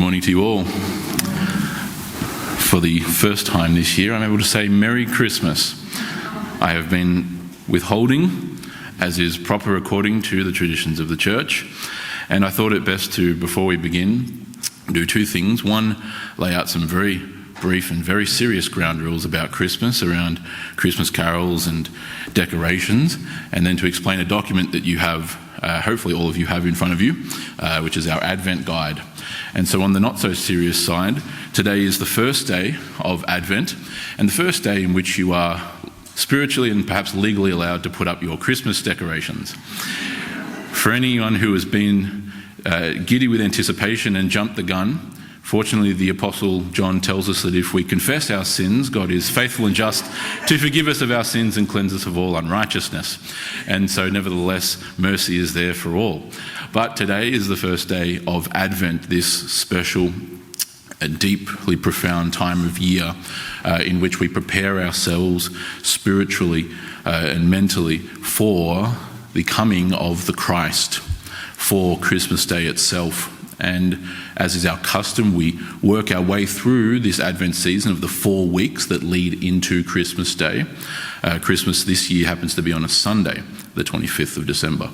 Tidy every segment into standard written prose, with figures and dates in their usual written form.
Good morning to you all. For the first time this year, I'm able to say Merry Christmas. I have been withholding, as is proper according to the traditions of the church, and I thought it best to, before we begin, do two things. One, lay out some very brief and very serious ground rules about Christmas, around Christmas carols and decorations, and then to explain a document that you have, hopefully all of you have in front of you, which is our Advent guide. And so on the not so serious side, today is the first day of Advent, and the first day in which you are spiritually and perhaps legally allowed to put up your Christmas decorations. For anyone who has been giddy with anticipation and jumped the gun, fortunately, the Apostle John tells us that if we confess our sins, God is faithful and just to forgive us of our sins and cleanse us of all unrighteousness. And so, nevertheless, mercy is there for all. But today is the first day of Advent, this special, deeply profound time of year in which we prepare ourselves spiritually and mentally for the coming of the Christ, for Christmas Day itself. And as is our custom, we work our way through this Advent season of the 4 weeks that lead into Christmas Day. Christmas this year happens to be on a Sunday, the 25th of December.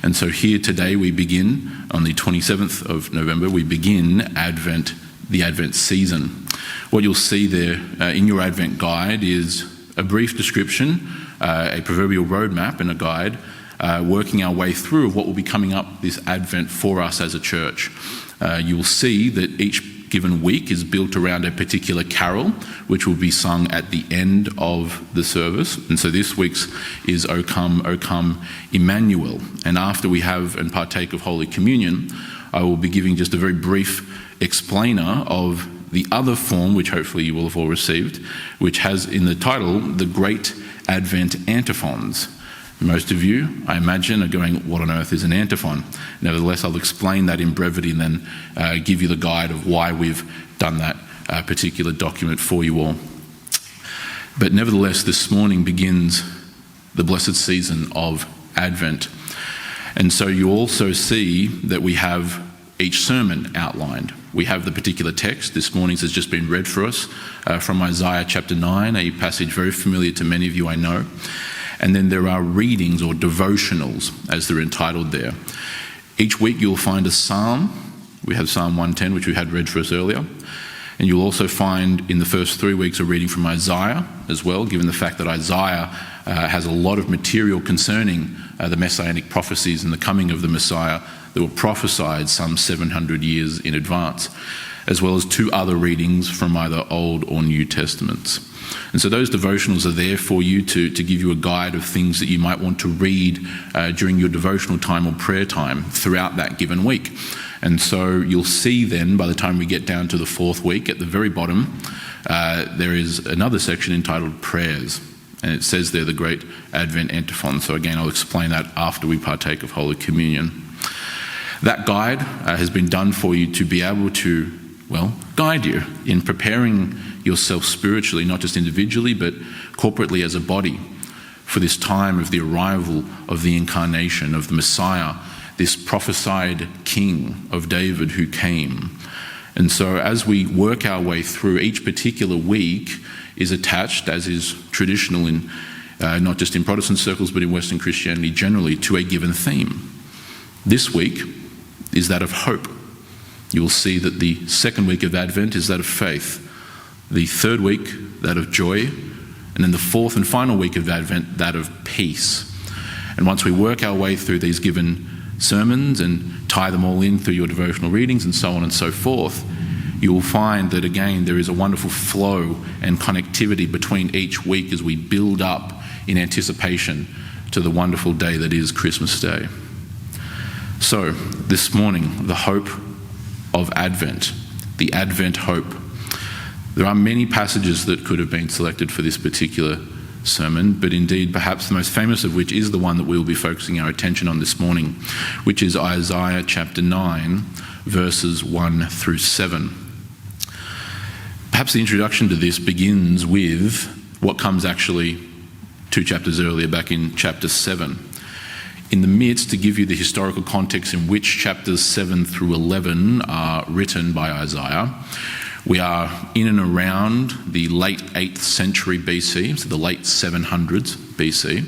And so here today we begin, on the 27th of November, we begin the Advent season. What you'll see there in your Advent guide is a brief description, a proverbial roadmap and a guide, working our way through what will be coming up this Advent for us as a church. You'll see that each given week is built around a particular carol, which will be sung at the end of the service. And so this week's is O Come, Emmanuel. And after we have and partake of Holy Communion, I will be giving just a very brief explainer of the other form, which hopefully you will have all received, which has in the title, the Great Advent Antiphons. Most of you, I imagine, are going, what on earth is an antiphon? Nevertheless, I'll explain that in brevity and then give you the guide of why we've done that particular document for you all. But nevertheless, this morning begins the blessed season of Advent. And so you also see that we have each sermon outlined. We have the particular text. This morning's has just been read for us from Isaiah chapter 9, a passage very familiar to many of you, I know. And then there are readings or devotionals, as they're entitled there. Each week you'll find a psalm. We have Psalm 110, which we had read for us earlier. And you'll also find in the first 3 weeks a reading from Isaiah as well, given the fact that Isaiah has a lot of material concerning the messianic prophecies and the coming of the Messiah that were prophesied some 700 years in advance, as well as 2 other readings from either Old or New Testaments. And so those devotionals are there for you to give you a guide of things that you might want to read during your devotional time or prayer time throughout that given week. And so you'll see then, by the time we get down to the 4th week, at the very bottom, there is another section entitled Prayers. And it says there, the Great Advent Antiphon. So again, I'll explain that after we partake of Holy Communion. That guide has been done for you to be able to, guide you in preparing yourself spiritually, not just individually, but corporately as a body, for this time of the arrival of the incarnation of the Messiah, this prophesied King of David who came. And so as we work our way through, each particular week is attached, as is traditional in not just in Protestant circles, but in Western Christianity generally, to a given theme. This week is that of hope. You will see that the 2nd week of Advent is that of faith. The 3rd week, that of joy. And then the 4th and final week of Advent, that of peace. And once we work our way through these given sermons and tie them all in through your devotional readings and so on and so forth, you will find that again there is a wonderful flow and connectivity between each week as we build up in anticipation to the wonderful day that is Christmas Day. So, this morning, the hope of Advent, the Advent hope. There are many passages that could have been selected for this particular sermon, but indeed perhaps the most famous of which is the one that we will be focusing our attention on this morning, which is Isaiah chapter 9, verses 1 through 7. Perhaps the introduction to this begins with what comes actually 2 chapters earlier, back in chapter 7. in the midst, to give you the historical context in which chapters 7 through 11 are written by Isaiah, we are in and around the late 8th century BC, so the late 700s BC.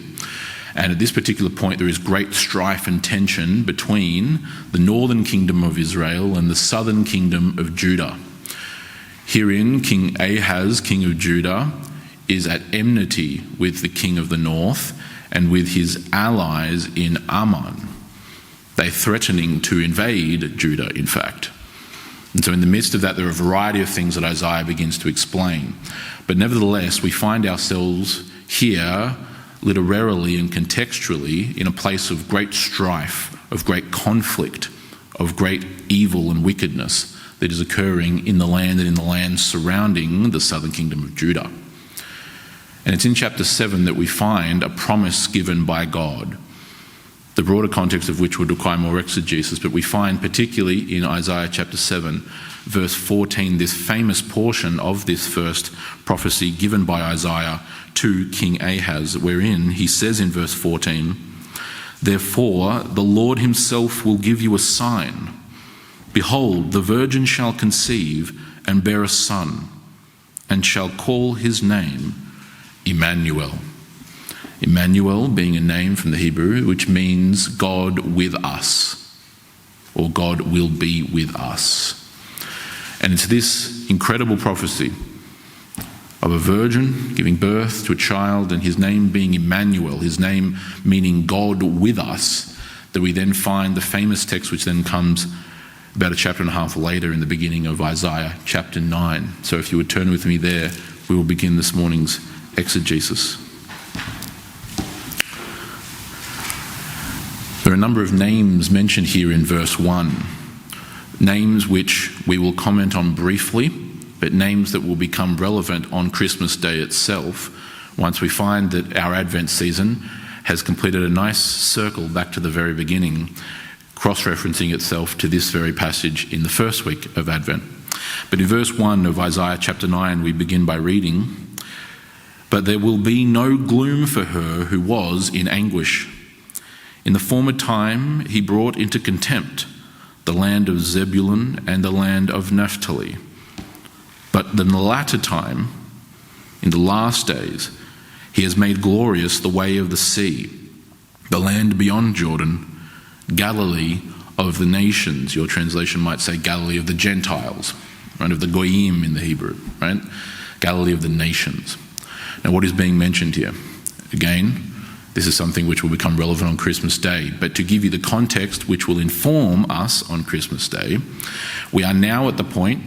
And at this particular point, there is great strife and tension between the northern kingdom of Israel and the southern kingdom of Judah. Herein, King Ahaz, king of Judah, is at enmity with the king of the north and with his allies in Ammon. They're threatening to invade Judah, in fact. And so in the midst of that, there are a variety of things that Isaiah begins to explain. But nevertheless, we find ourselves here, literarily and contextually, in a place of great strife, of great conflict, of great evil and wickedness that is occurring in the land and in the lands surrounding the southern kingdom of Judah. And it's in chapter 7 that we find a promise given by God, the broader context of which would require more exegesis, but we find particularly in Isaiah chapter 7, verse 14, this famous portion of this first prophecy given by Isaiah to King Ahaz, wherein he says in verse 14, "Therefore the Lord himself will give you a sign. Behold, the virgin shall conceive and bear a son, and shall call his name Emmanuel." Emmanuel being a name from the Hebrew which means God with us, or God will be with us. And it's this incredible prophecy of a virgin giving birth to a child and his name being Emmanuel, his name meaning God with us, that we then find the famous text which then comes about a chapter and a half later in the beginning of Isaiah chapter 9. So if you would turn with me there, we will begin this morning's exegesis. There are a number of names mentioned here in verse 1, names which we will comment on briefly, but names that will become relevant on Christmas Day itself once we find that our Advent season has completed a nice circle back to the very beginning, cross-referencing itself to this very passage in the first week of Advent. But in verse 1 of Isaiah chapter 9, we begin by reading, "But there will be no gloom for her who was in anguish. In the former time he brought into contempt the land of Zebulun and the land of Naphtali. But in the latter time, in the last days, he has made glorious the way of the sea, the land beyond Jordan, Galilee of the nations." Your translation might say Galilee of the Gentiles, right, of the Goyim in the Hebrew, right? Galilee of the nations. Now what is being mentioned here? Again, this is something which will become relevant on Christmas Day. But to give you the context which will inform us on Christmas Day, we are now at the point,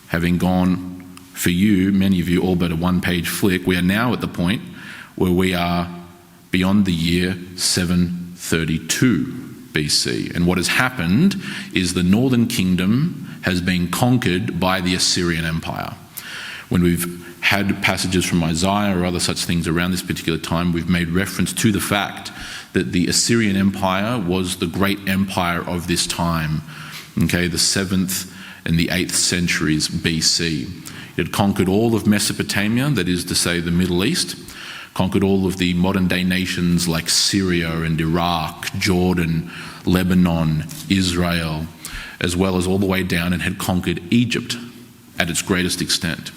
having gone for you, many of you, all but a one-page flick, we are now at the point where we are beyond the year 732 BC. And what has happened is the northern kingdom has been conquered by the Assyrian Empire. When we've had passages from Isaiah or other such things around this particular time, we've made reference to the fact that the Assyrian Empire was the great empire of this time, okay, the 7th and the 8th centuries BC. It had conquered all of Mesopotamia, that is to say the Middle East, conquered all of the modern-day nations like Syria and Iraq, Jordan, Lebanon, Israel, as well as all the way down, and had conquered Egypt at its greatest extent.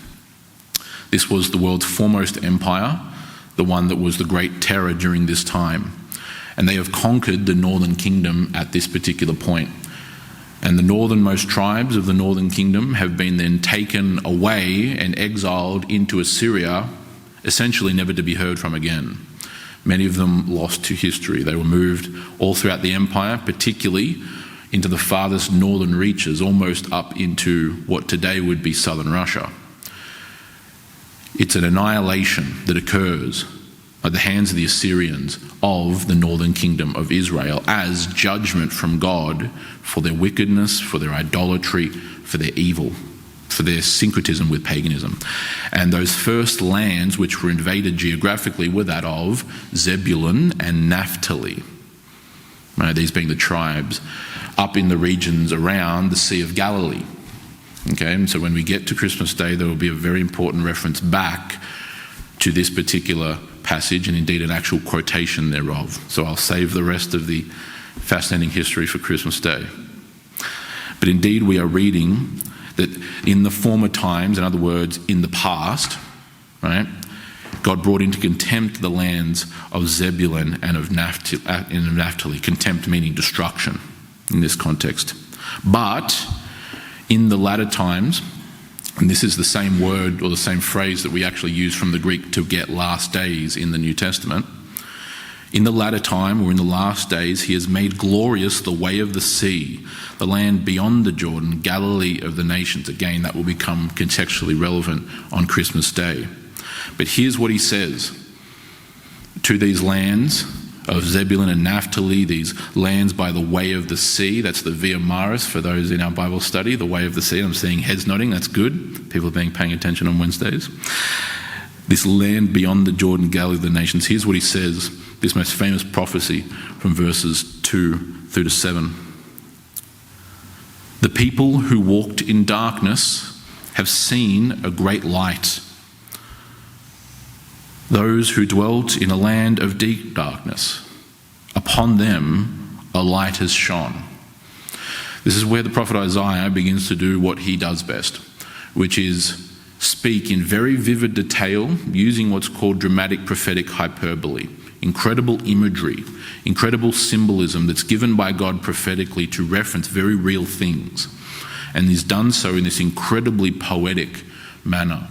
This was the world's foremost empire, the one that was the great terror during this time. And they have conquered the northern kingdom at this particular point. And the northernmost tribes of the northern kingdom have been then taken away and exiled into Assyria, essentially never to be heard from again. Many of them lost to history. They were moved all throughout the empire, particularly into the farthest northern reaches, almost up into what today would be southern Russia. It's an annihilation that occurs at the hands of the Assyrians of the northern kingdom of Israel as judgment from God for their wickedness, for their idolatry, for their evil, for their syncretism with paganism. And those first lands which were invaded geographically were that of Zebulun and Naphtali. These being the tribes up in the regions around the Sea of Galilee. Okay, and so when we get to Christmas Day, there will be a very important reference back to this particular passage and indeed an actual quotation thereof. So I'll save the rest of the fascinating history for Christmas Day. But indeed we are reading that in the former times, in other words, in the past, right, God brought into contempt the lands of Zebulun and of Naphtali. Contempt meaning destruction in this context. But in the latter times, and this is the same word or the same phrase that we actually use from the Greek to get last days in the New Testament, in the latter time, or in the last days, he has made glorious the way of the sea, the land beyond the Jordan, Galilee of the nations. Again, that will become contextually relevant on Christmas Day. But here's what he says to these lands of Zebulun and Naphtali, these lands by the way of the sea. That's the Via Maris for those in our Bible study, the way of the sea. I'm seeing heads nodding, that's good. People are paying attention on Wednesdays. This land beyond the Jordan, Galilee of the nations. Here's what he says, this most famous prophecy from verses 2 through to 7. The people who walked in darkness have seen a great light. Those who dwelt in a land of deep darkness, upon them a light has shone. This is where the prophet Isaiah begins to do what he does best, which is speak in very vivid detail using what's called dramatic prophetic hyperbole. Incredible imagery, incredible symbolism that's given by God prophetically to reference very real things. And he's done so in this incredibly poetic manner.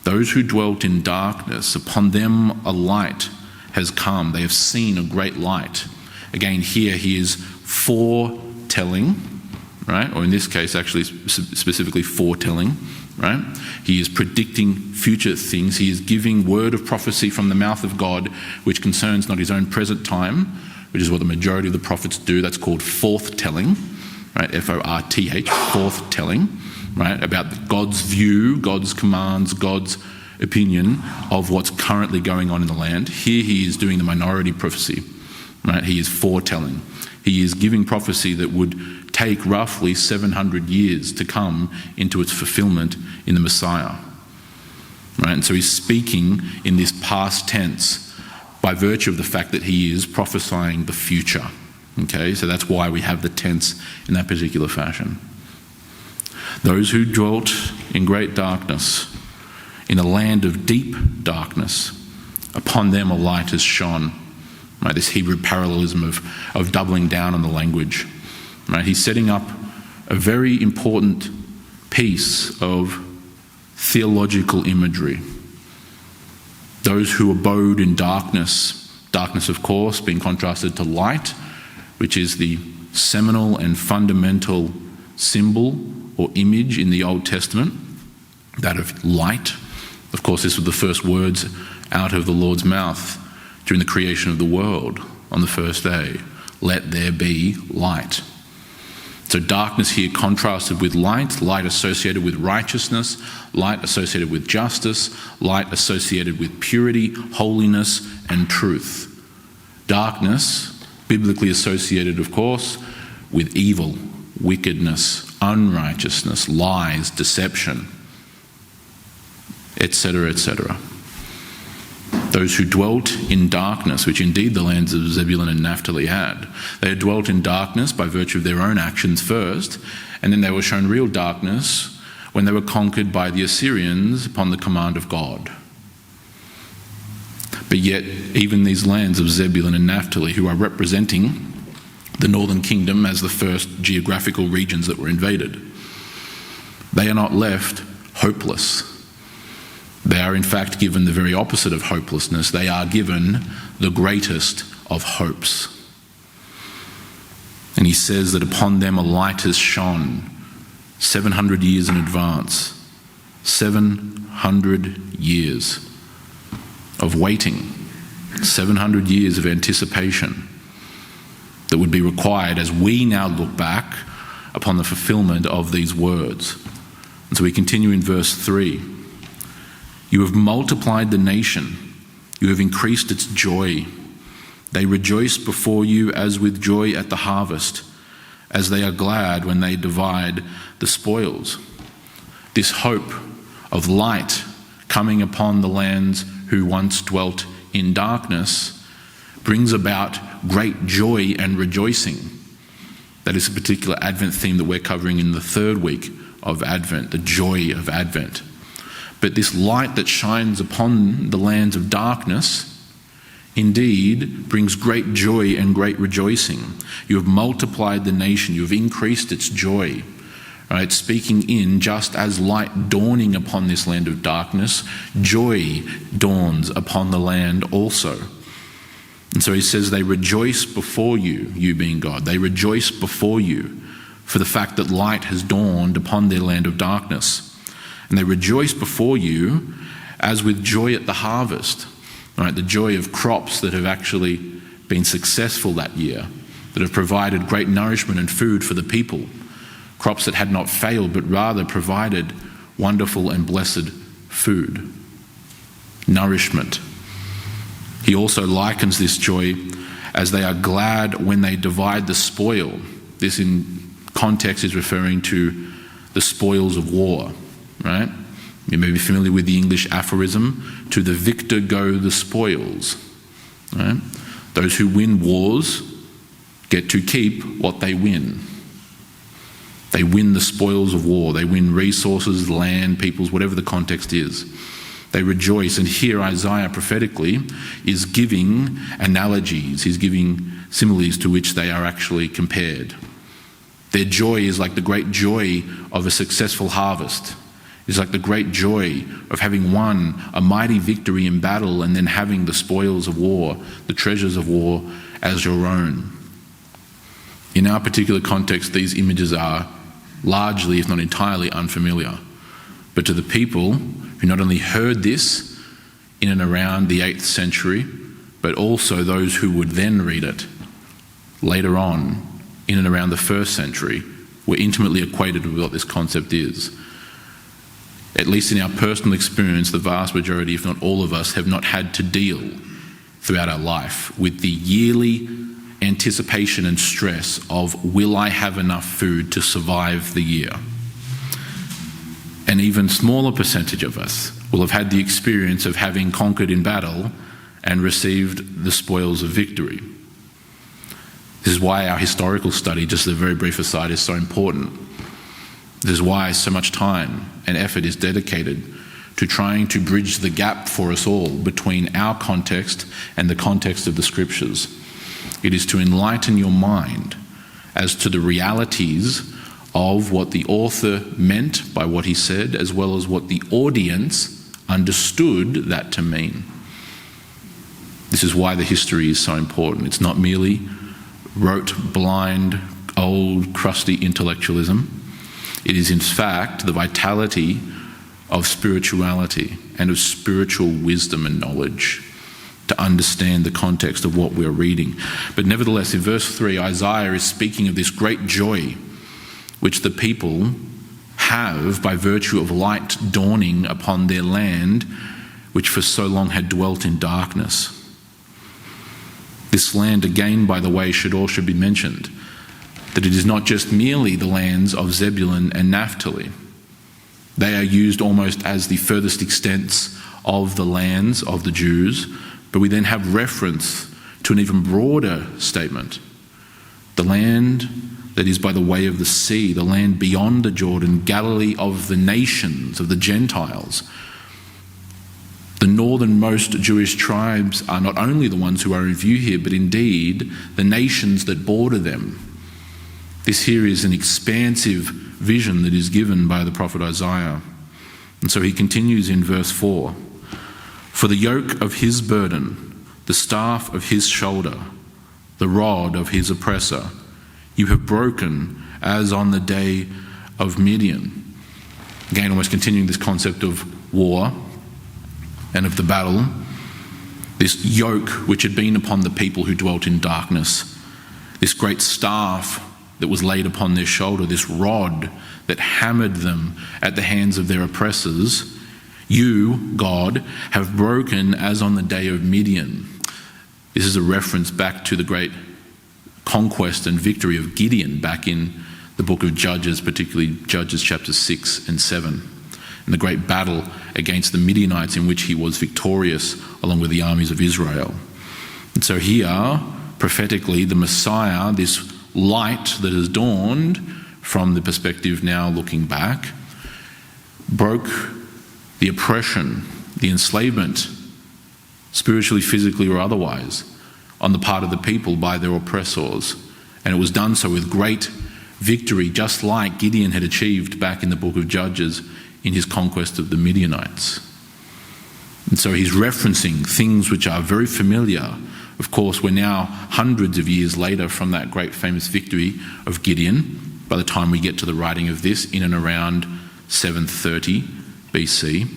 Those who dwelt in darkness, upon them a light has come. They have seen a great light. Again, here he is foretelling, right? Or in this case, actually specifically foretelling, right? He is predicting future things. He is giving word of prophecy from the mouth of God, which concerns not his own present time, which is what the majority of the prophets do. That's called forthtelling, right? F-O-R-T-H, forthtelling, right? About God's view, God's commands, God's opinion of what's currently going on in the land. Here he is doing the minority prophecy, right? He is foretelling. He is giving prophecy that would take roughly 700 years to come into its fulfillment in the Messiah. Right? And so he's speaking in this past tense by virtue of the fact that he is prophesying the future. Okay, so that's why we have the tense in that particular fashion. Those who dwelt in great darkness, in a land of deep darkness, upon them a light has shone. Right, this Hebrew parallelism of doubling down on the language. Right, he's setting up a very important piece of theological imagery. Those who abode in darkness, darkness of course being contrasted to light, which is the seminal and fundamental symbol or image in the Old Testament, that of light. Of course, this was the first words out of the Lord's mouth during the creation of the world on the first day. Let there be light. So darkness here contrasted with light, light associated with righteousness, light associated with justice, light associated with purity, holiness, and truth. Darkness, biblically associated, of course, with evil, wickedness, unrighteousness, lies, deception, etc., etc. Those who dwelt in darkness, which indeed the lands of Zebulun and Naphtali had. They had dwelt in darkness by virtue of their own actions first, and then they were shown real darkness when they were conquered by the Assyrians upon the command of God. But yet, even these lands of Zebulun and Naphtali, who are representing the northern kingdom as the first geographical regions that were invaded, they are not left hopeless. They are in fact given the very opposite of hopelessness. They are given the greatest of hopes. And he says that upon them a light has shone 700 years in advance. 700 years of waiting. 700 years of anticipation that would be required as we now look back upon the fulfillment of these words. And so we continue in verse 3. You have multiplied the nation. You have increased its joy. They rejoice before you as with joy at the harvest, as they are glad when they divide the spoils. This hope of light coming upon the lands who once dwelt in darkness brings about great joy and rejoicing. That is a particular Advent theme that we're covering in the third week of Advent, the joy of Advent. But this light that shines upon the lands of darkness indeed brings great joy and great rejoicing. You have multiplied the nation, you have increased its joy. Right? Speaking in, just as light dawning upon this land of darkness, joy dawns upon the land also. And so he says they rejoice before you, you being God. They rejoice before you for the fact that light has dawned upon their land of darkness. And they rejoice before you as with joy at the harvest. Right? The joy of crops that have actually been successful that year, that have provided great nourishment and food for the people. Crops that had not failed, but rather provided wonderful and blessed food, nourishment. He also likens this joy as they are glad when they divide the spoil. This in context is referring to the spoils of war, right? You may be familiar with the English aphorism, to the victor go the spoils, right? Those who win wars get to keep what they win. They win the spoils of war. They win resources, land, peoples, whatever the context is. They rejoice. And here Isaiah prophetically is giving analogies. He's giving similes to which they are actually compared. Their joy is like the great joy of a successful harvest. It's like the great joy of having won a mighty victory in battle and then having the spoils of war, the treasures of war as your own. In our particular context, these images are largely, if not entirely, unfamiliar. But to the people who not only heard this in and around the 8th century, but also those who would then read it later on in and around the 1st century, were intimately acquainted with what this concept is. At least in our personal experience, the vast majority, if not all of us, have not had to deal throughout our life with the yearly anticipation and stress of, will I have enough food to survive the year? An even smaller percentage of us will have had the experience of having conquered in battle and received the spoils of victory. This is why our historical study, just as a very brief aside, is so important. This is why so much time and effort is dedicated to trying to bridge the gap for us all between our context and the context of the Scriptures. It is to enlighten your mind as to the realities of what the author meant by what he said, as well as what the audience understood that to mean. This is why the history is so important. It's not merely rote, blind, old, crusty intellectualism. It is in fact the vitality of spirituality and of spiritual wisdom and knowledge to understand the context of what we're reading. But nevertheless, in verse 3, Isaiah is speaking of this great joy which the people have by virtue of light dawning upon their land, which for so long had dwelt in darkness. This land, again, by the way, should be mentioned, that it is not just merely the lands of Zebulun and Naphtali. They are used almost as the furthest extents of the lands of the Jews, but we then have reference to an even broader statement. The land that is by the way of the sea, the land beyond the Jordan, Galilee of the nations, of the Gentiles. The northernmost Jewish tribes are not only the ones who are in view here, but indeed the nations that border them. This here is an expansive vision that is given by the prophet Isaiah. And so he continues in verse 4. For the yoke of his burden, the staff of his shoulder, the rod of his oppressor, you have broken as on the day of Midian. Again, almost continuing this concept of war and of the battle. This yoke which had been upon the people who dwelt in darkness. This great staff that was laid upon their shoulder. This rod that hammered them at the hands of their oppressors. You, God, have broken as on the day of Midian. This is a reference back to the great conquest and victory of Gideon back in the book of Judges, particularly Judges chapters 6 and 7. in the great battle against the Midianites in which he was victorious along with the armies of Israel. And so here, prophetically, the Messiah, this light that has dawned from the perspective now looking back, broke the oppression, the enslavement, spiritually, physically or otherwise, on the part of the people by their oppressors. And it was done so with great victory, just like Gideon had achieved back in the book of Judges in his conquest of the Midianites. And so he's referencing things which are very familiar. Of course, we're now hundreds of years later from that great famous victory of Gideon, by the time we get to the writing of this, in and around 730 BC.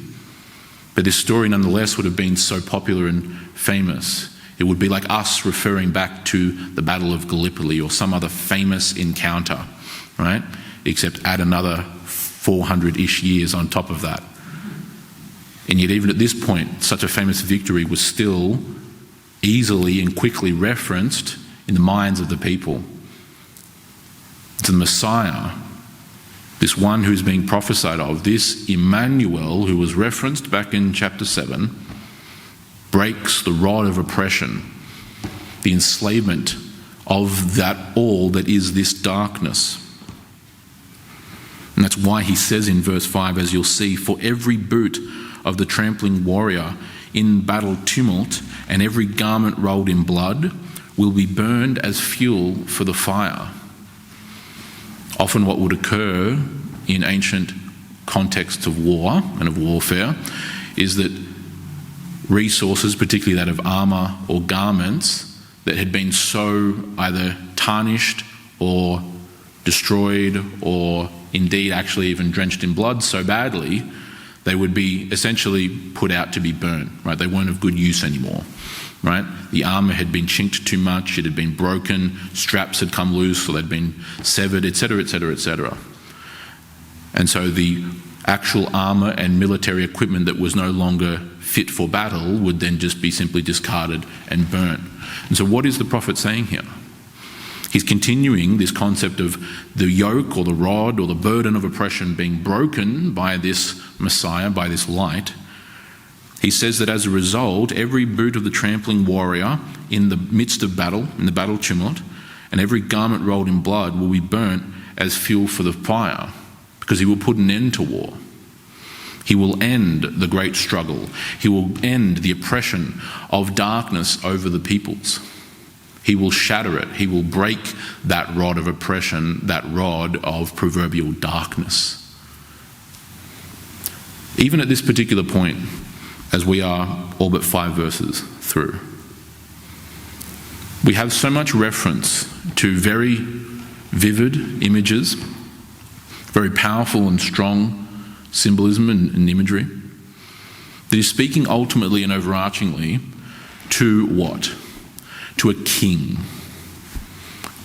But this story nonetheless would have been so popular and famous. It would be like us referring back to the Battle of Gallipoli or some other famous encounter, right? Except add another 400-ish years on top of that. And yet even at this point, such a famous victory was still easily and quickly referenced in the minds of the people. To the Messiah, this one who's being prophesied of, this Emmanuel who was referenced back in chapter 7, breaks the rod of oppression, the enslavement of that all that is this darkness. And that's why he says in verse 5, as you'll see, for every boot of the trampling warrior in battle tumult and every garment rolled in blood will be burned as fuel for the fire. Often what would occur in ancient contexts of war and of warfare is that resources, particularly that of armour or garments, that had been so either tarnished or destroyed or indeed actually even drenched in blood so badly, they would be essentially put out to be burnt, right? They weren't of good use anymore, right? The armour had been chinked too much, it had been broken, straps had come loose or they'd been severed, etc., etc., etc. And so the actual armour and military equipment that was no longer fit for battle would then just be simply discarded and burnt. And so what is the prophet saying here? He's continuing this concept of the yoke or the rod or the burden of oppression being broken by this Messiah, by this light. He says that as a result, every boot of the trampling warrior in the midst of battle, in the battle tumult, and every garment rolled in blood will be burnt as fuel for the fire, because he will put an end to war. He will end the great struggle. He will end the oppression of darkness over the peoples. He will shatter it. He will break that rod of oppression, that rod of proverbial darkness. Even at this particular point, as we are all but 5 verses through, we have so much reference to very vivid images, very powerful and strong symbolism and imagery, that is speaking ultimately and overarchingly to what? To a king,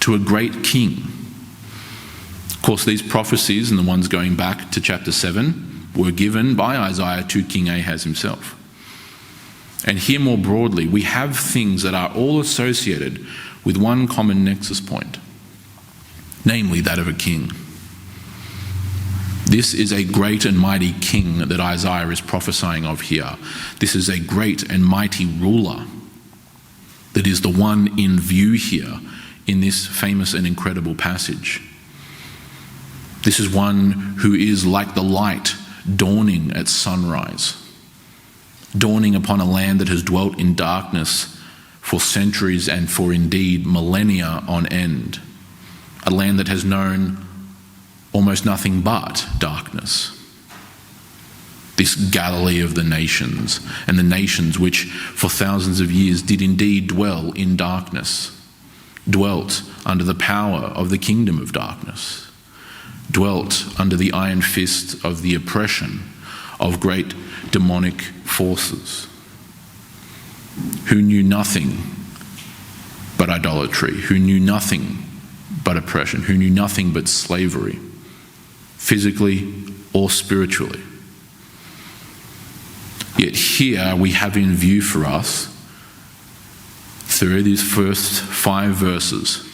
to a great king. Of course, these prophecies and the ones going back to chapter 7 were given by Isaiah to King Ahaz himself. And here more broadly, we have things that are all associated with one common nexus point, namely that of a king. This is a great and mighty king that Isaiah is prophesying of here. This is a great and mighty ruler that is the one in view here in this famous and incredible passage. This is one who is like the light dawning at sunrise, dawning upon a land that has dwelt in darkness for centuries and for indeed millennia on end, a land that has known almost nothing but darkness. This Galilee of the nations, and the nations which for thousands of years did indeed dwell in darkness, dwelt under the power of the kingdom of darkness, dwelt under the iron fist of the oppression of great demonic forces, who knew nothing but idolatry, who knew nothing but oppression, who knew nothing but slavery, physically or spiritually. Yet here we have in view for us, through these first 5 verses,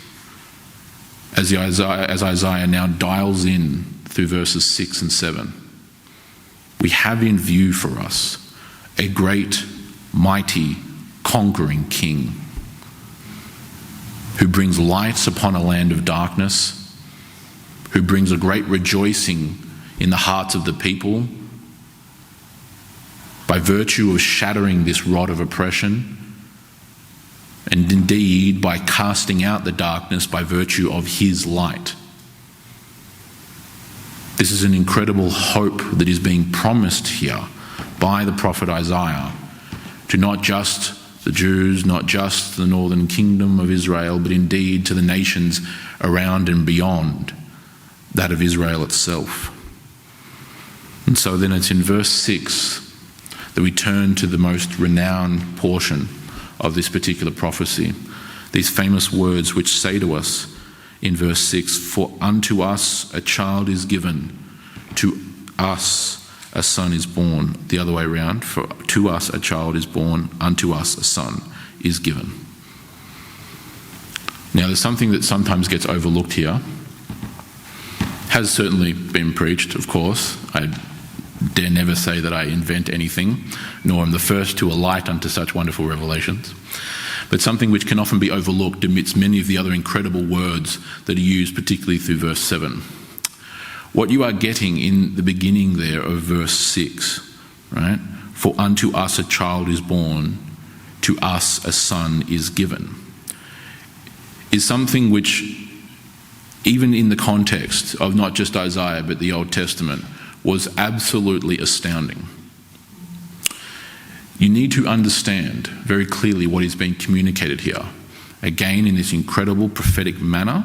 as Isaiah now dials in through verses 6 and 7, we have in view for us a great, mighty, conquering King who brings light upon a land of darkness, who brings a great rejoicing in the hearts of the people by virtue of shattering this rod of oppression, and indeed by casting out the darkness by virtue of his light. This is an incredible hope that is being promised here by the prophet Isaiah to not just the Jews, not just the northern kingdom of Israel, but indeed to the nations around and beyond that of Israel itself. And so then it's in verse 6 that we turn to the most renowned portion of this particular prophecy. These famous words which say to us in verse 6, "For unto us a child is given, to us a son is born." The other way around, "For to us a child is born, unto us a son is given." Now there's something that sometimes gets overlooked here. Has certainly been preached, of course. I dare never say that I invent anything, nor am the first to alight unto such wonderful revelations. But something which can often be overlooked amidst many of the other incredible words that are used, particularly through verse 7. What you are getting in the beginning there of verse 6, right? "For unto us a child is born, to us a son is given," is something which, even in the context of not just Isaiah but the Old Testament, was absolutely astounding. You need to understand very clearly what is being communicated here, again in this incredible prophetic manner,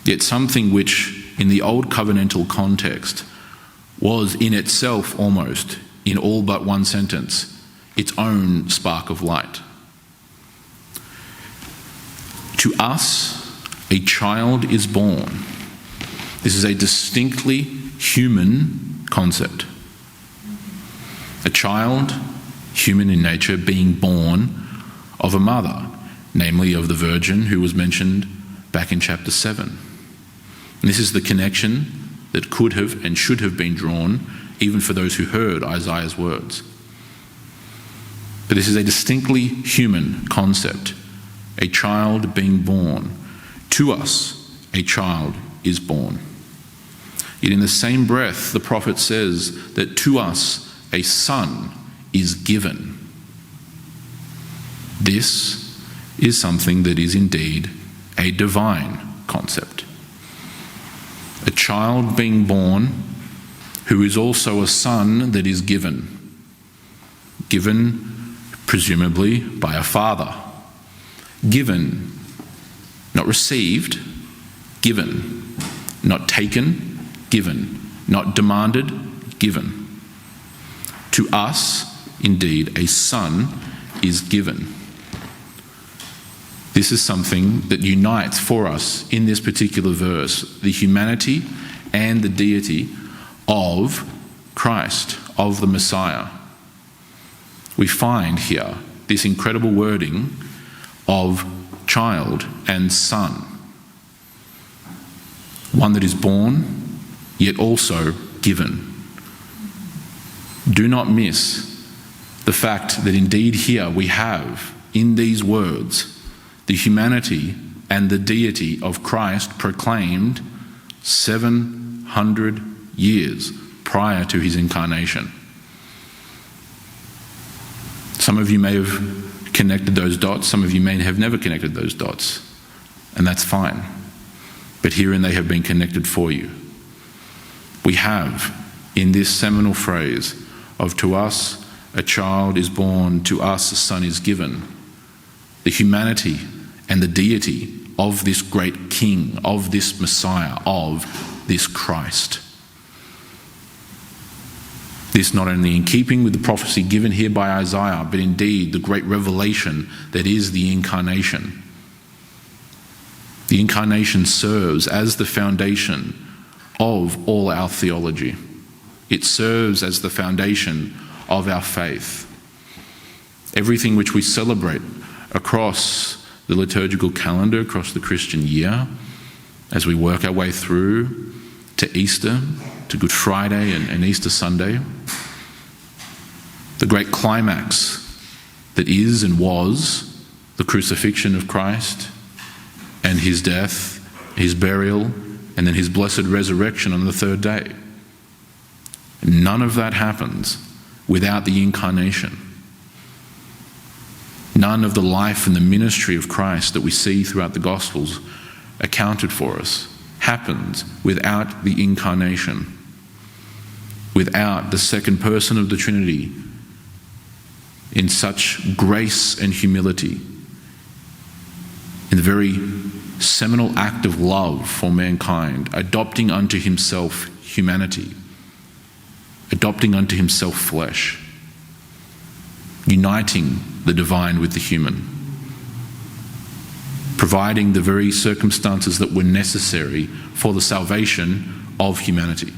yet something which in the old covenantal context was in itself almost, in all but one sentence, its own spark of light. To us a child is born. This is a distinctly human concept. A child, human in nature, being born of a mother, namely of the virgin who was mentioned back in chapter 7. And this is the connection that could have and should have been drawn even for those who heard Isaiah's words. But this is a distinctly human concept. A child being born. To us a child is born. Yet in the same breath, the prophet says that to us a son is given. This is something that is indeed a divine concept. A child being born who is also a son that is given. Given presumably by a father. Given, not received, given. Not taken, given. Not demanded, given. To us, indeed, a son is given. This is something that unites for us in this particular verse the humanity and the deity of Christ, of the Messiah. We find here this incredible wording of child and son. One that is born, yet also given. Do not miss the fact that indeed here we have, in these words, the humanity and the deity of Christ proclaimed 700 years prior to his incarnation. Some of you may have connected those dots, some of you may have never connected those dots, and that's fine. But herein they have been connected for you. We have, in this seminal phrase of "to us a child is born, to us a son is given," the humanity and the deity of this great King, of this Messiah, of this Christ. This not only in keeping with the prophecy given here by Isaiah, but indeed the great revelation that is the incarnation. The incarnation serves as the foundation of all our theology. It serves as the foundation of our faith. Everything which we celebrate across the liturgical calendar, across the Christian year, as we work our way through to Easter, to Good Friday and Easter Sunday. The great climax that is and was the crucifixion of Christ and his death, his burial, and then his blessed resurrection on the third day. None of that happens without the incarnation. None of the life and the ministry of Christ that we see throughout the Gospels accounted for us happens without the incarnation, without the second person of the Trinity in such grace and humility, in the very seminal act of love for mankind, adopting unto himself humanity, adopting unto himself flesh, uniting the divine with the human, providing the very circumstances that were necessary for the salvation of humanity,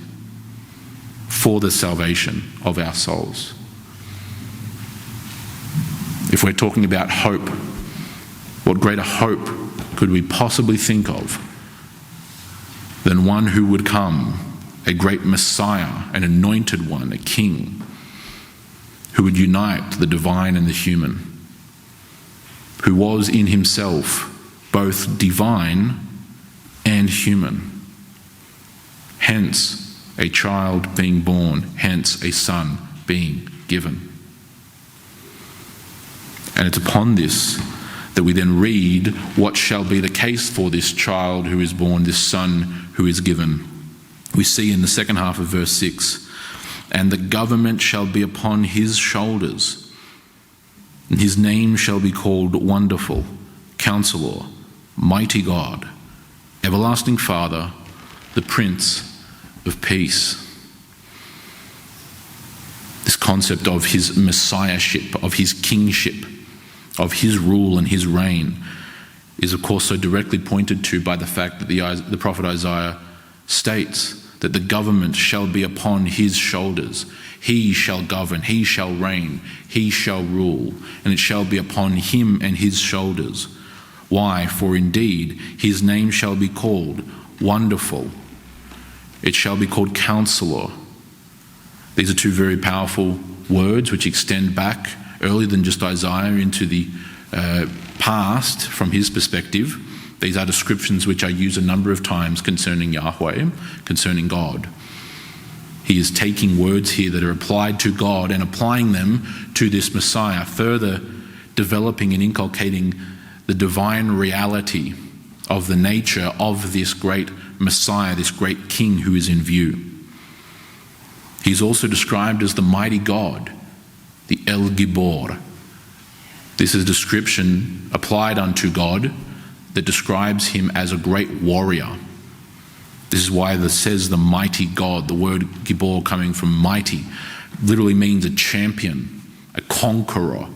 for the salvation of our souls. If we're talking about hope, what greater hope could we possibly think of than one who would come, a great Messiah, an anointed one, a king, who would unite the divine and the human, who was in himself both divine and human. Hence, a child being born, hence a son being given. And it's upon this that we then read what shall be the case for this child who is born, this son who is given. We see in the second half of verse 6, and the government shall be upon his shoulders, and his name shall be called Wonderful, Counselor, Mighty God, Everlasting Father, the Prince of Peace. This concept of his messiahship, of his kingship, of his rule and his reign is of course so directly pointed to by the fact that the prophet Isaiah states that the government shall be upon his shoulders. He shall govern, he shall reign, he shall rule, and it shall be upon him and his shoulders. Why? For indeed his name shall be called Wonderful. It shall be called Counselor. These are two very powerful words which extend back earlier than just Isaiah into the past from his perspective. These are descriptions which I use a number of times concerning Yahweh, concerning God. He is taking words here that are applied to God and applying them to this Messiah, further developing and inculcating the divine reality of the nature of this great Messiah, this great King who is in view. He's also described as the mighty God, the El Gibor. This is a description applied unto God that describes him as a great warrior. This is why it says the mighty God. The word Gibor, coming from mighty, literally means a champion, a conqueror,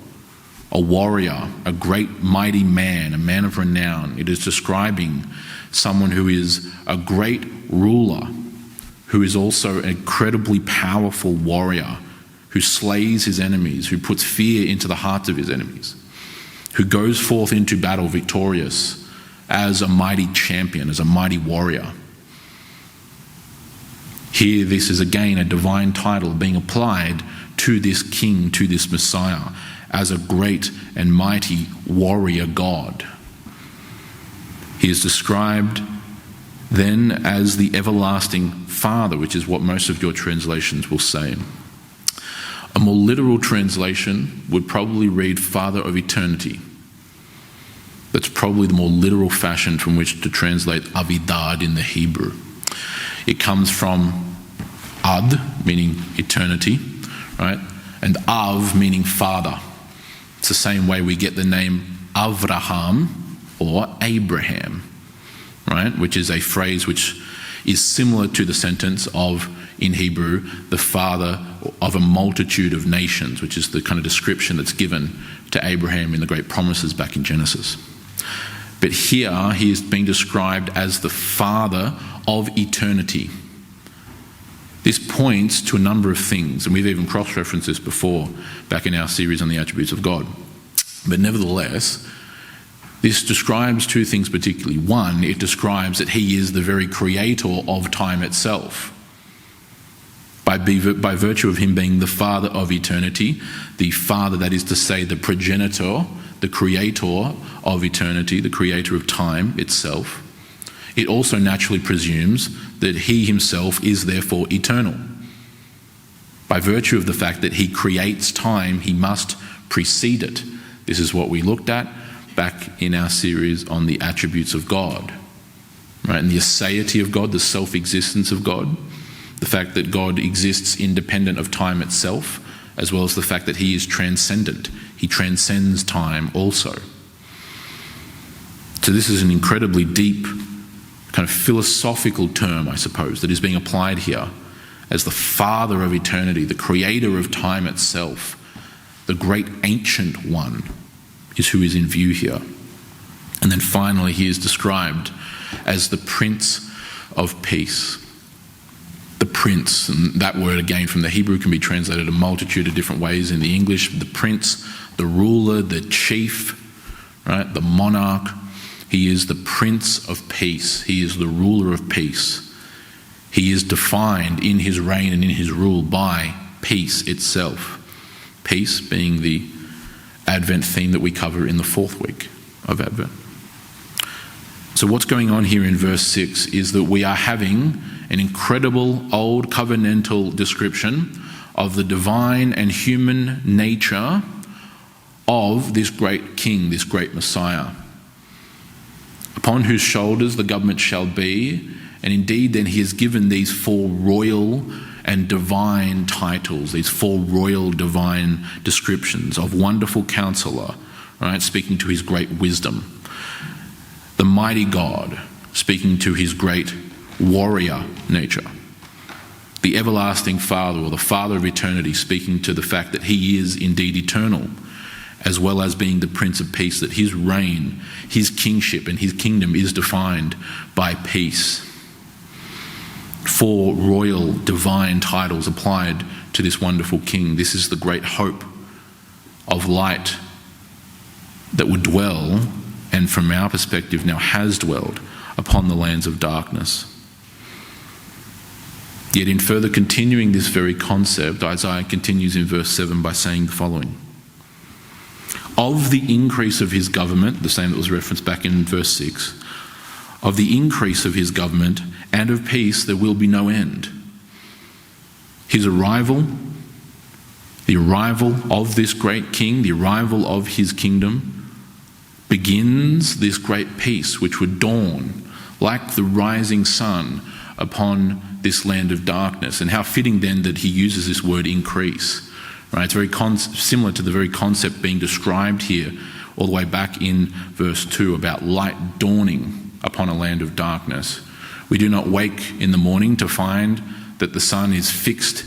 a warrior, a great mighty man, a man of renown. It is describing someone who is a great ruler, who is also an incredibly powerful warrior, who slays his enemies, who puts fear into the hearts of his enemies, who goes forth into battle victorious as a mighty champion, as a mighty warrior. Here, this is again a divine title being applied to this King, to this Messiah, as a great and mighty warrior God. He is described then as the everlasting Father, which is what most of your translations will say. A more literal translation would probably read Father of Eternity. That's probably the more literal fashion from which to translate Avidad in the Hebrew. It comes from Ad, meaning eternity, right? And Av, meaning father. It's the same way we get the name Avraham or Abraham, right? Which is a phrase which is similar to the sentence of, in Hebrew, the father of a multitude of nations, which is the kind of description that's given to Abraham in the great promises back in Genesis. But here he is being described as the Father of eternity. This points to a number of things, and we've even cross-referenced this before back in our series on the attributes of God. But nevertheless, this describes two things particularly. One, it describes that he is the very creator of time itself. by virtue of him being the Father of eternity, the Father, that is to say, the progenitor, the creator of eternity, the creator of time itself, it also naturally presumes that he himself is therefore eternal. By virtue of the fact that he creates time, he must precede it. This is what we looked at back in our series on the attributes of God, right? And the aseity of God, the self-existence of God, the fact that God exists independent of time itself, as well as the fact that he is transcendent. He transcends time also. So this is an incredibly deep kind of philosophical term, I suppose, that is being applied here as the Father of eternity, the creator of time itself, the great ancient one is who is in view here. And then finally he is described as the Prince of Peace. The Prince, and that word again from the Hebrew can be translated a multitude of different ways in the English. The Prince, the ruler, the chief, right? The monarch. He is the Prince of Peace. He is the ruler of peace. He is defined in his reign and in his rule by peace itself. Peace being the Advent theme that we cover in the fourth week of Advent. So what's going on here in verse 6 is that we are having an incredible old covenantal description of the divine and human nature of this great king, this great Messiah, upon whose shoulders the government shall be. And indeed then he is given these four royal and divine titles, these four royal divine descriptions of Wonderful Counselor, right, speaking to his great wisdom. The Mighty God, speaking to his great warrior nature. The Everlasting Father, or the Father of eternity, speaking to the fact that he is indeed eternal, as well as being the Prince of Peace, that his reign, his kingship and his kingdom is defined by peace. Four royal divine titles applied to this wonderful king. This is the great hope of light that would dwell, and from our perspective now has dwelled, upon the lands of darkness. Yet in further continuing this very concept, Isaiah continues in verse 7 by saying the following: of the increase of his government, the same that was referenced back in verse 6, of the increase of his government and of peace there will be no end. His arrival, the arrival of this great king, the arrival of his kingdom, begins this great peace which would dawn like the rising sun upon this land of darkness. And how fitting then that he uses this word increase. Right? It's very similar to the very concept being described here all the way back in verse 2 about light dawning upon a land of darkness. We do not wake in the morning to find that the sun is fixed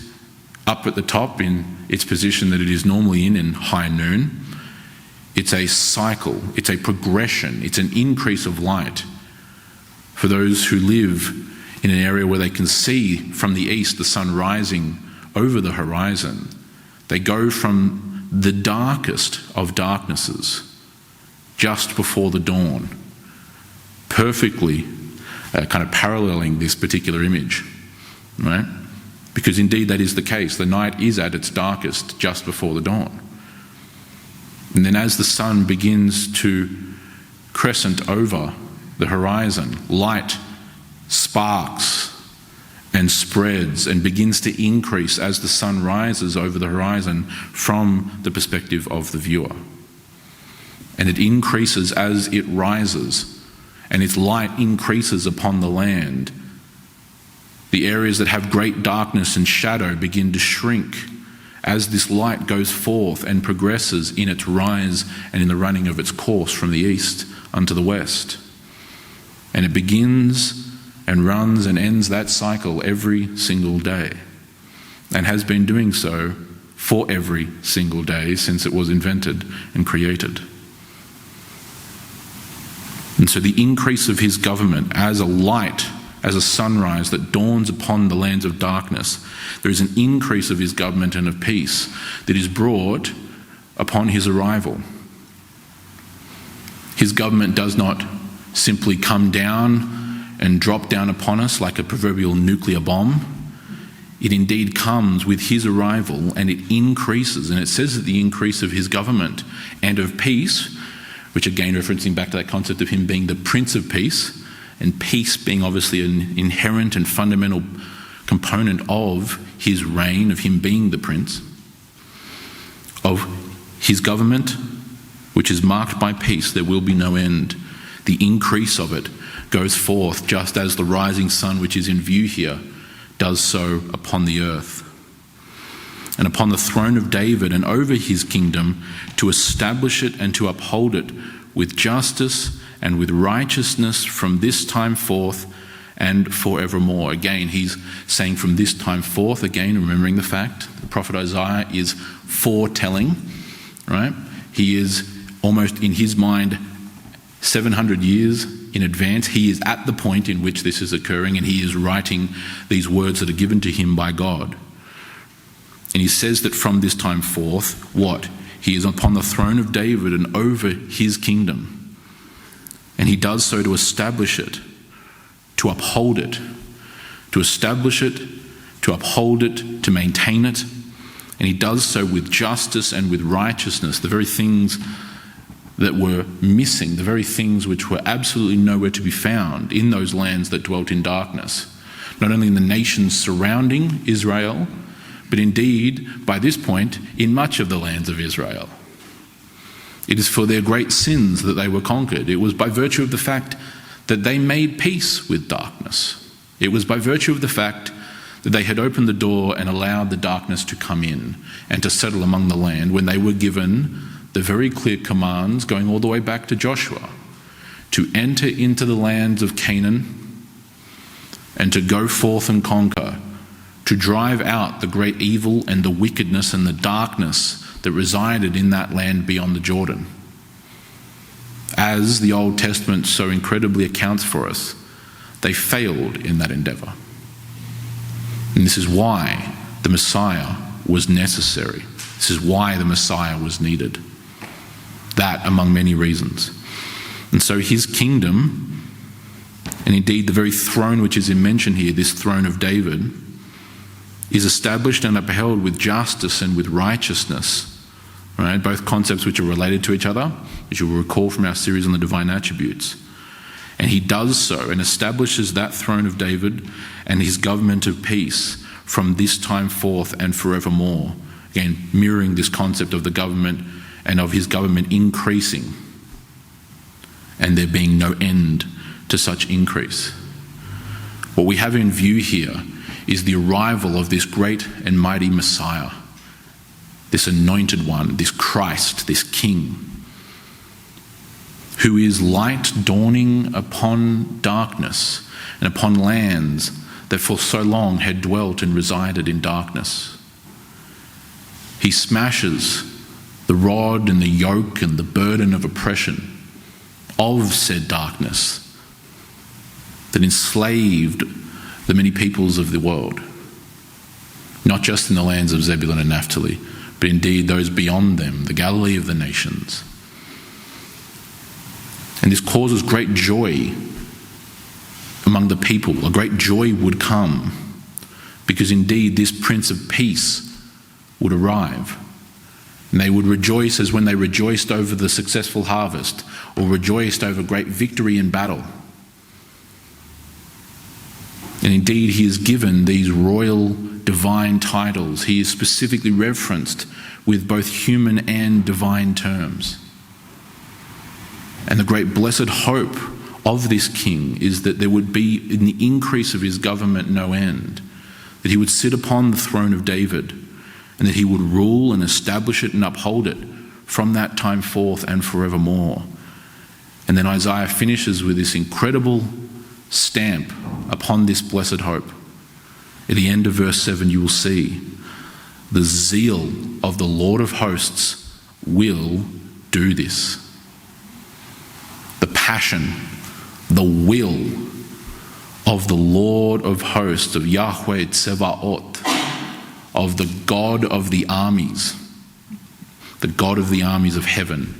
up at the top in its position that it is normally in high noon. It's a cycle, it's a progression, it's an increase of light for those who live in an area where they can see from the east the sun rising over the horizon. They go from the darkest of darknesses just before the dawn, perfectly kind of paralleling this particular image, right? Because indeed that is the case. The night is at its darkest just before the dawn. And then as the sun begins to crescent over the horizon, light sparks and spreads and begins to increase as the sun rises over the horizon from the perspective of the viewer. And it increases as it rises, and its light increases upon the land. The areas that have great darkness and shadow begin to shrink as this light goes forth and progresses in its rise and in the running of its course from the east unto the west. And it begins and runs and ends that cycle every single day, and has been doing so for every single day since it was invented and created. And so the increase of his government as a light, as a sunrise that dawns upon the lands of darkness, there is an increase of his government and of peace that is brought upon his arrival. His government does not simply come down and drop down upon us like a proverbial nuclear bomb. it indeed comes with his arrival, and it increases. And it says that the increase of his government and of peace, which again referencing back to that concept of him being the Prince of Peace, and peace being obviously an inherent and fundamental component of his reign, of him being the Prince, of his government, which is marked by peace, there will be no end. The increase of it goes forth just as the rising sun, which is in view here, does so upon the earth. And upon the throne of David and over his kingdom, to establish it and to uphold it with justice and with righteousness from this time forth and forevermore. Again, he's saying from this time forth, again, remembering the fact, the prophet Isaiah is foretelling, right? He is almost in his mind 700 years in advance. He is at the point in which this is occurring, and he is writing these words that are given to him by God. And he says that from this time forth, what? He is upon the throne of David and over his kingdom. And he does so to establish it, to uphold it, to establish it, to uphold it, to maintain it. And he does so with justice and with righteousness, the very things that were missing, the very things which were absolutely nowhere to be found in those lands that dwelt in darkness. Not only in the nations surrounding Israel, but indeed, by this point, in much of the lands of Israel. It is for their great sins that they were conquered. It was by virtue of the fact that they made peace with darkness. It was by virtue of the fact that they had opened the door and allowed the darkness to come in and to settle among the land, when they were given the very clear commands going all the way back to Joshua to enter into the lands of Canaan and to go forth and conquer, to drive out the great evil and the wickedness and the darkness that resided in that land beyond the Jordan. As the Old Testament so incredibly accounts for us, they failed in that endeavour. And this is why the Messiah was necessary. This is why the Messiah was needed. That among many reasons. And so his kingdom, and indeed the very throne which is mentioned here, this throne of David, is established and upheld with justice and with righteousness. Right? Both concepts which are related to each other, which you will recall from our series on the divine attributes. And he does so and establishes that throne of David and his government of peace from this time forth and forevermore. Again, mirroring this concept of the government and of his government increasing, and there being no end to such increase. What we have in view here is the arrival of this great and mighty Messiah, this anointed one, this Christ, this King, who is light dawning upon darkness and upon lands that for so long had dwelt and resided in darkness. He smashes the rod and the yoke and the burden of oppression of said darkness that enslaved the many peoples of the world, not just in the lands of Zebulun and Naphtali, but indeed those beyond them, the Galilee of the nations. And this causes great joy among the people. A great joy would come, because indeed this Prince of Peace would arrive. And they would rejoice as when they rejoiced over the successful harvest, or rejoiced over great victory in battle. And indeed, he is given these royal divine titles. He is specifically referenced with both human and divine terms. And the great blessed hope of this king is that there would be, in the increase of his government, no end. That he would sit upon the throne of David, and that he would rule and establish it and uphold it from that time forth and forevermore. And then Isaiah finishes with this incredible stamp upon this blessed hope. At the end of verse 7, you will see the zeal of the Lord of hosts will do this. The passion, the will of the Lord of hosts, of Yahweh Tsevaot, of the God of the armies of heaven,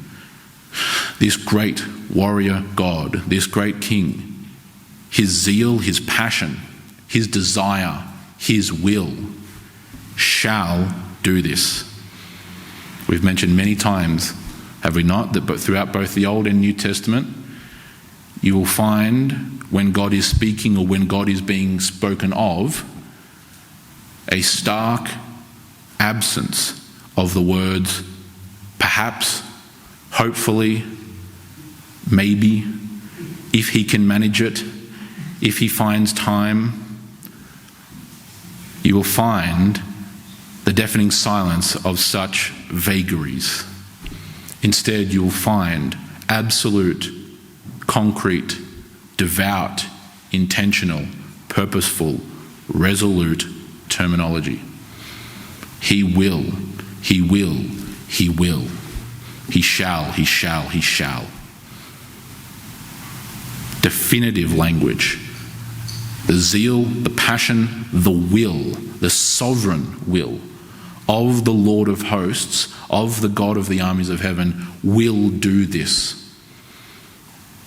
this great warrior God, this great king, his zeal, his passion, his desire, his will, shall do this. We've mentioned many times, have we not, that throughout both the Old and New Testament, you will find when God is speaking or when God is being spoken of, a stark absence of the words perhaps, hopefully, maybe, if he can manage it, if he finds time. You will find the deafening silence of such vagaries. Instead, you will find absolute, concrete, devout, intentional, purposeful, resolute terminology. He will, he will, he will. He shall, he shall, he shall. Definitive language. The zeal, the passion, the will, the sovereign will of the Lord of hosts, of the God of the armies of heaven, will do this.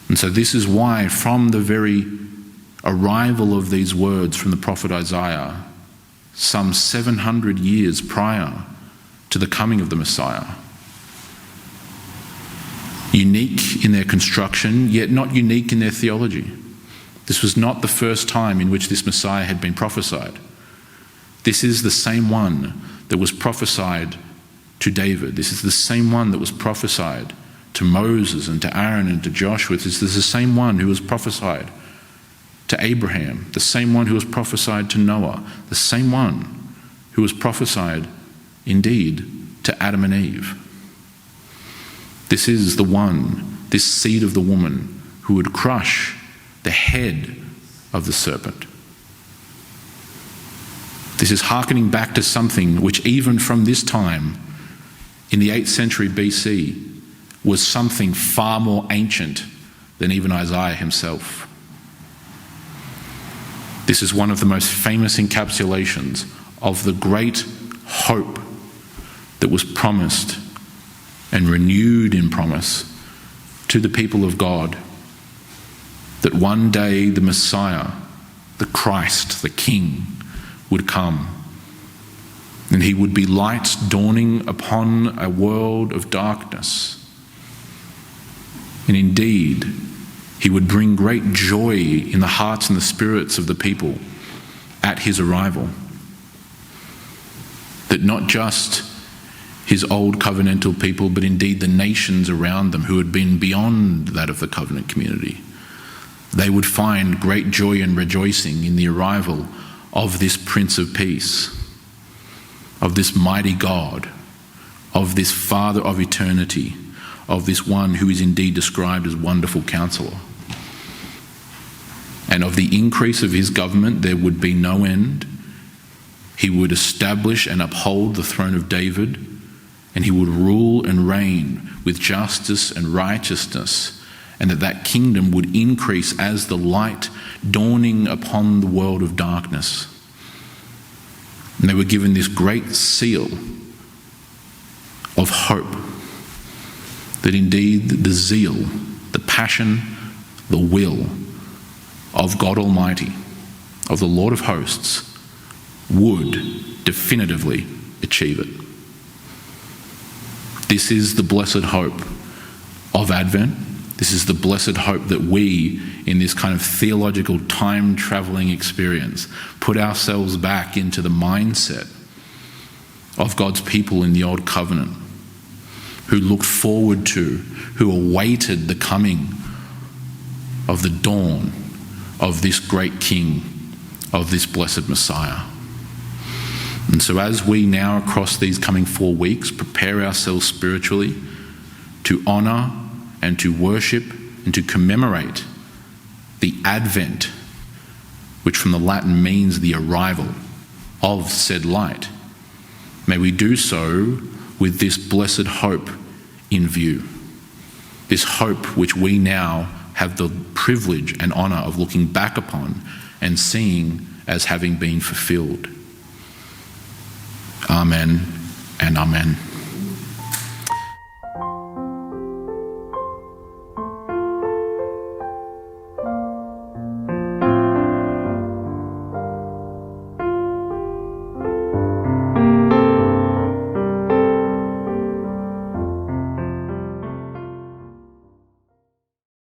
And so this is why, from the very arrival of these words from the prophet Isaiah, some 700 years prior to the coming of the Messiah, unique in their construction, yet not unique in their theology. This was not the first time in which this Messiah had been prophesied. This is the same one that was prophesied to David. This is the same one that was prophesied to Moses and to Aaron and to Joshua. This is the same one who was prophesied to Abraham, the same one who was prophesied to Noah, the same one who was prophesied, indeed, to Adam and Eve. This is the one, this seed of the woman, who would crush the head of the serpent. This is hearkening back to something which even from this time, in the 8th century BC, was something far more ancient than even Isaiah himself. This is one of the most famous encapsulations of the great hope that was promised and renewed in promise to the people of God, that one day the Messiah, the Christ, the King, would come, and he would be light dawning upon a world of darkness. And indeed, he would bring great joy in the hearts and the spirits of the people at his arrival. That not just his old covenantal people, but indeed the nations around them who had been beyond that of the covenant community, they would find great joy and rejoicing in the arrival of this Prince of Peace, of this mighty God, of this Father of eternity, of this one who is indeed described as Wonderful Counselor. And of the increase of his government there would be no end. He would establish and uphold the throne of David, and he would rule and reign with justice and righteousness, and that kingdom would increase as the light dawning upon the world of darkness. And they were given this great seal of hope, that indeed the zeal, the passion, the will of God Almighty, of the Lord of hosts, would definitively achieve it. This is the blessed hope of Advent. This is the blessed hope that we, in this kind of theological time-travelling experience, put ourselves back into the mindset of God's people in the Old Covenant, who looked forward to, who awaited the coming of the dawn of this great King, of this blessed Messiah. And so as we now, across these coming 4 weeks, prepare ourselves spiritually to honour and to worship and to commemorate the advent, which from the Latin means the arrival of said light, may we do so with this blessed hope in view. This hope which we now have the privilege and honour of looking back upon and seeing as having been fulfilled. Amen and amen.